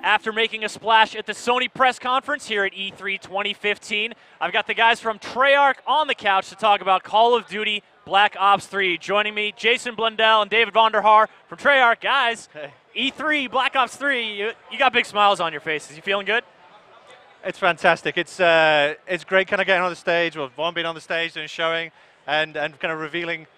After making a splash at the Sony press conference here at E3 2015, I've got the guys from Treyarch on the couch to talk about Call of Duty Black Ops 3. Joining me, Jason Blundell and David Vonderhaar from Treyarch. Guys, hey. E3, Black Ops 3, you got big smiles on your faces. You feeling good? It's fantastic. It's great kind of getting on the stage, or Vaughn being on the stage and showing and kind of revealing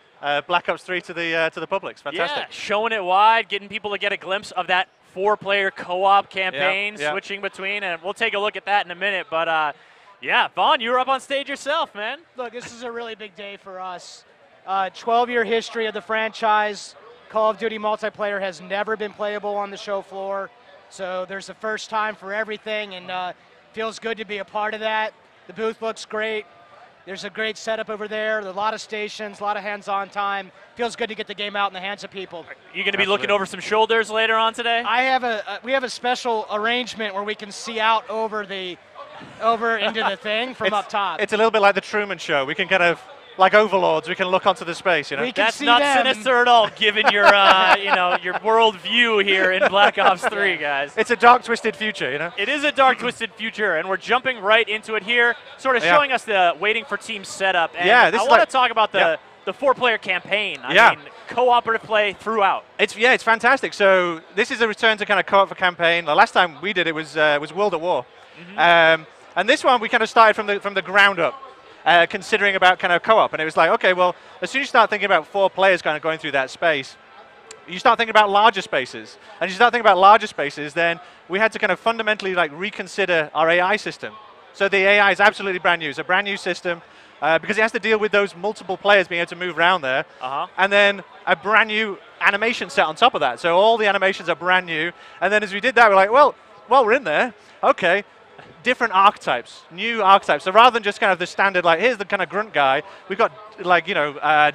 Black Ops 3 to the public. It's fantastic. Yeah, showing it wide, getting people to get a glimpse of that 4-player co-op campaign, switching between, and we'll take a look at that in a minute. But yeah, Vaughn, you were up on stage yourself, man. Look, this is a really big day for us. 12-year history of the franchise. Call of Duty multiplayer has never been playable on the show floor, so there's a first time for everything, and feels good to be a part of that. The booth looks great. There's a great setup over there. A lot of stations, a lot of hands-on time. Feels good to get the game out in the hands of people. You going to be looking over some shoulders later on today? We have a special arrangement where we can see out over into the thing from up top. It's a little bit like the Truman Show. We can kind of, like overlords, we can look onto the space, you know. That's not sinister at all, given your your world view here in Black Ops 3, guys. It's a dark, twisted future, you know. It is a dark, twisted future, and we're jumping right into it here, sort of showing us the waiting for team setup. And I want to talk about the 4-player campaign. I mean, cooperative play throughout. It's fantastic. So this is a return to kind of co-op for campaign. The last time we did it was World at War, and this one we kind of started from the ground up. Considering about kind of co-op, and it was like, okay, well, as soon as you start thinking about 4 players kind of going through that space, you start thinking about larger spaces. And you start thinking about larger spaces, then we had to kind of fundamentally like reconsider our AI system. So the AI is absolutely brand new. It's a brand new system because it has to deal with those multiple players being able to move around there. And then a brand new animation set on top of that. So all the animations are brand new. And then as we did that, we're like, well, we're in there. Okay. Different archetypes, new archetypes. So rather than just kind of the standard, like, here's the kind of grunt guy, we've got, like,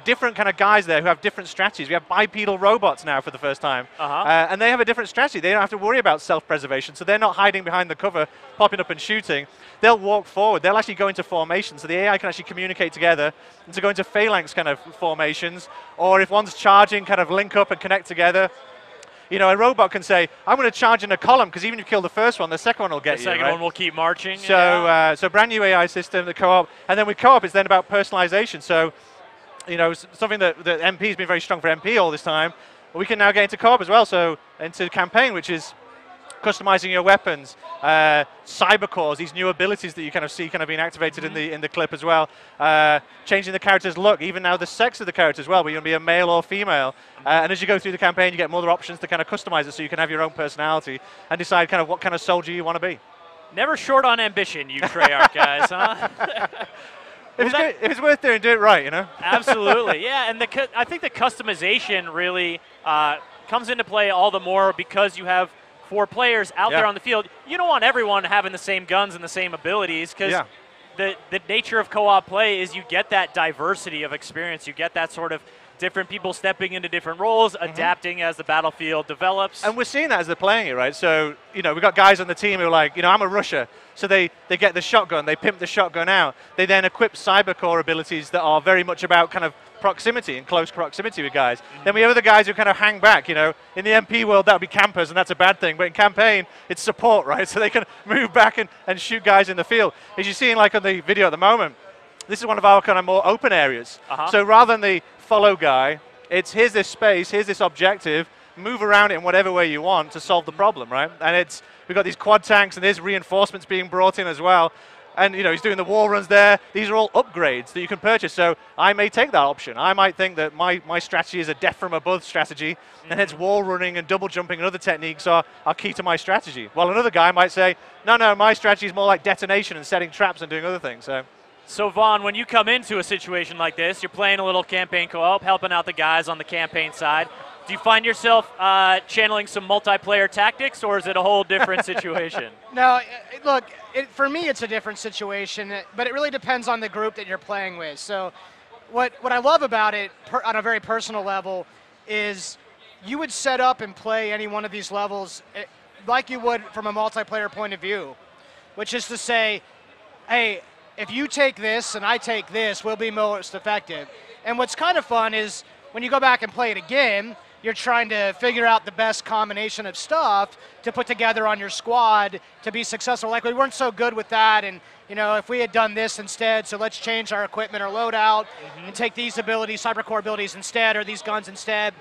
different kind of guys there who have different strategies. We have bipedal robots now for the first time. And they have a different strategy. They don't have to worry about self-preservation, so they're not hiding behind the cover, popping up and shooting. They'll walk forward. They'll actually go into formation, so the AI can actually communicate together and to go into phalanx kind of formations, or if one's charging, kind of link up and connect together. You know, a robot can say, I'm going to charge in a column, because even if you kill the first one, the second one will get you, The second one will keep marching. So, so brand new AI system, the co-op. And then with co-op, it's then about personalization. So, you know, something that MP has been very strong for MP all this time, but we can now get into co-op as well, so into campaign, which is customizing your weapons, cyber cores, these new abilities that you kind of see kind of being activated in the clip as well, changing the character's look, even now the sex of the character as well, where you're going to be a male or female. And as you go through the campaign, you get more options to kind of customize it so you can have your own personality and decide kind of what kind of soldier you want to be. Never short on ambition, you Treyarch guys, huh? If it's worth doing, do it right, you know? Absolutely, yeah. And I think the customization really comes into play all the more because you have 4 players out there on the field. You don't want everyone having the same guns and the same abilities, because the nature of co-op play is you get that diversity of experience. You get that sort of different people stepping into different roles, adapting as the battlefield develops. And we're seeing that as they're playing it, right? So, you know, we've got guys on the team who are like, you know, I'm a rusher. So they get the shotgun, they pimp the shotgun out. They then equip cybercore abilities that are very much about kind of proximity and close proximity with guys. Then we have other guys who kind of hang back, you know. In the MP world, that would be campers, and that's a bad thing. But in campaign, it's support, right? So they can move back and shoot guys in the field. As you're seeing, like on the video at the moment, this is one of our kind of more open areas. So rather than the follow guy, it's here's this space, here's this objective, move around it in whatever way you want to solve the problem, right? And we've got these quad tanks, and there's reinforcements being brought in as well. And, you know, he's doing the wall runs there. These are all upgrades that you can purchase. So I may take that option. I might think that my strategy is a death from above strategy, and hence wall running and double jumping and other techniques are key to my strategy. While another guy might say, no, my strategy is more like detonation and setting traps and doing other things. So Vaughn, when you come into a situation like this, you're playing a little campaign co-op, helping out the guys on the campaign side. Do you find yourself channeling some multiplayer tactics, or is it a whole different situation? No, look, for me it's a different situation, but it really depends on the group that you're playing with. So what I love about it on a very personal level is you would set up and play any one of these levels like you would from a multiplayer point of view, which is to say, hey, if you take this and I take this, we'll be most effective. And what's kind of fun is when you go back and play it again, you're trying to figure out the best combination of stuff to put together on your squad to be successful. Like, we weren't so good with that, and if we had done this instead, so let's change our equipment or loadout and take these abilities, cybercore abilities instead, or these guns instead.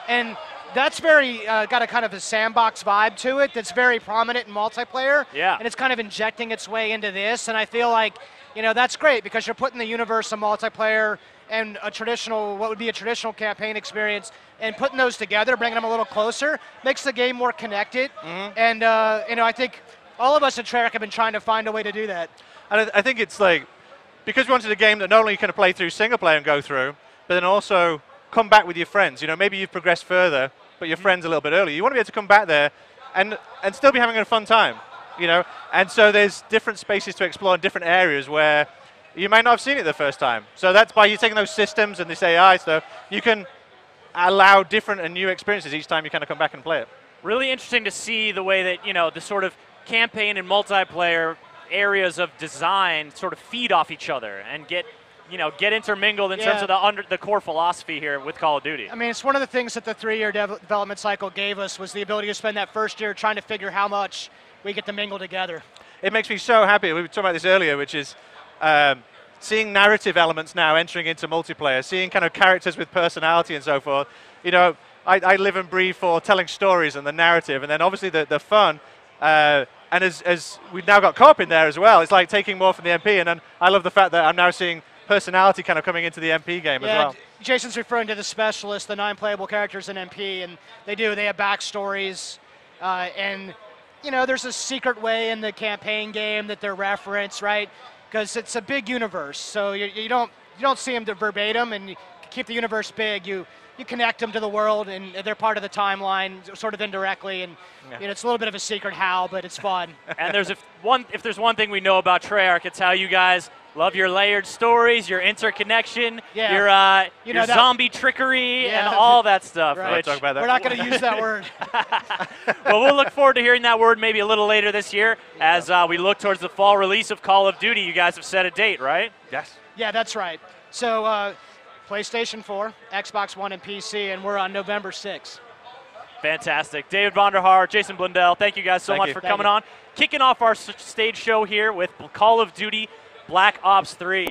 And that's very got a kind of a sandbox vibe to it that's very prominent in multiplayer. Yeah. And it's kind of injecting its way into this, and I feel like, that's great because you're putting the universe of multiplayer and what would be a traditional campaign experience, and putting those together, bringing them a little closer, makes the game more connected. And I think all of us at Treyarch have been trying to find a way to do that. And I think it's like, because we wanted a game that not only you can play through single player and go through, but then also come back with your friends. Maybe you've progressed further, but your friends a little bit earlier. You want to be able to come back there and still be having a fun time. And so there's different spaces to explore in different areas where you might not have seen it the first time. So that's by you taking those systems and this AI stuff, you can allow different and new experiences each time you kind of come back and play it. Really interesting to see the way that, the sort of campaign and multiplayer areas of design sort of feed off each other and get intermingled in terms of the core philosophy here with Call of Duty. I mean, it's one of the things that the 3-year development cycle gave us was the ability to spend that first year trying to figure how much we get to mingle together. It makes me so happy. We were talking about this earlier, which is seeing narrative elements now entering into multiplayer, seeing kind of characters with personality and so forth. I live and breathe for telling stories and the narrative, and then obviously the fun. And as we've now got co-op in there as well, it's like taking more from the MP, and then I love the fact that I'm now seeing personality kind of coming into the MP game as well. Jason's referring to the specialists, the 9 playable characters in MP, and they have backstories, and there's a secret way in the campaign game that they're referenced, right? Because it's a big universe, so you don't see them verbatim, and you keep the universe big. You connect them to the world, and they're part of the timeline, sort of indirectly, and it's a little bit of a secret how, but it's fun. And if there's one thing we know about Treyarch, it's how you guys love your layered stories, your interconnection, your zombie trickery, and all that stuff. Right. Talk about that. We're not going to use that word. Well, we'll look forward to hearing that word maybe a little later this year as we look towards the fall release of Call of Duty. You guys have set a date, right? Yes. Yeah, that's right. So PlayStation 4, Xbox One, and PC, and we're on November 6th. Fantastic. David Vonderhaar, Jason Blundell, thank you guys so much for coming on. Kicking off our stage show here with Call of Duty Black Ops 3.